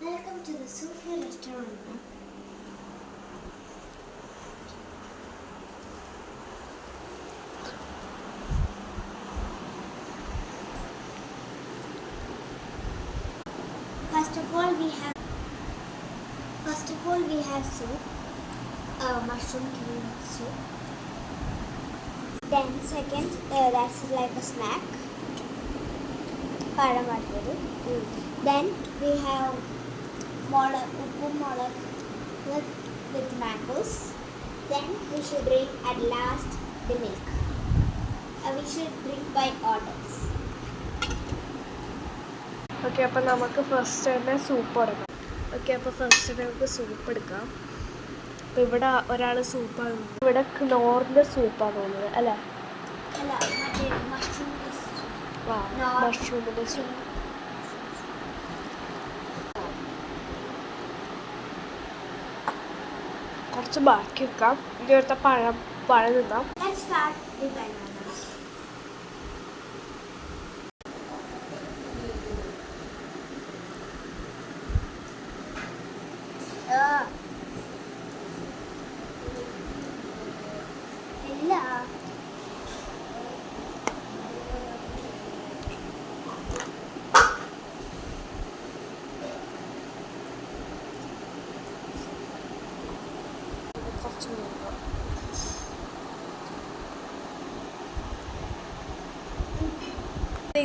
Welcome to the Sophia restaurant. First of all, we have soup, mushroom cream soup. Then second, that's like a snack. Then we have uppu molag with mangoes. Then we should drink at last the milk. We should drink by orders. Okay, അപ്പോൾ നമുക്ക് first തന്നെ soup എടുക്കാം. Okay, അപ്പോൾ first തന്നെ നമുക്ക് soup എടുക്കാം. അപ്പോൾ ഇവിടെ ഒരാൾ സൂപ്പാണ്, ഇവിടെ ക്നോറിൻ്റെ സൂപ്പാണ് തോന്നുന്നത് അല്ലേ? മഷ്റൂമിൻ്റെ സൂപ്പ്. കുറച്ച് ബാക്കി വെക്കാം. ഇവിടുത്തെ പഴം തിന്നാം.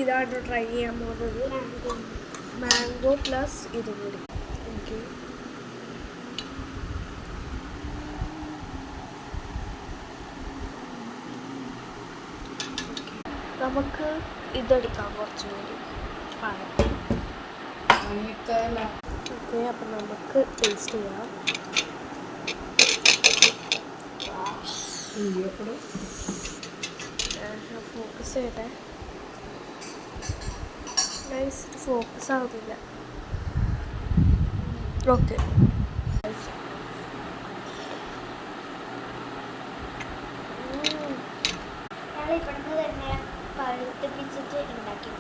ഇതാണ് ട്രൈ ചെയ്യാൻ പോകുന്നത്. മാംഗോ പ്ലസ് ഇതും കൂടി. ഓക്കെ, നമുക്ക് ഇതെടുക്കാം കുറച്ചും കൂടി പഴം. ഓക്കെ, അപ്പം നമുക്ക് ടേസ്റ്റ് ചെയ്യാം. ഫോക്കസ് ചെയ്യട്ടെ. നൈസ്, ഫോക്കസ് ആവുന്നില്ല. ഓക്കെ, ഇവിടുന്ന് തന്നെ പഴുത്തിപ്പിച്ചിട്ട് ഉണ്ടാക്കി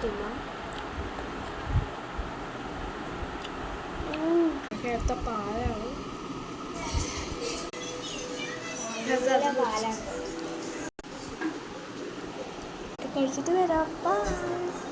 തിന്നാം. നേരത്തെ പാലാണ്. കഴിച്ചിട്ട് വരാം. ബൈ.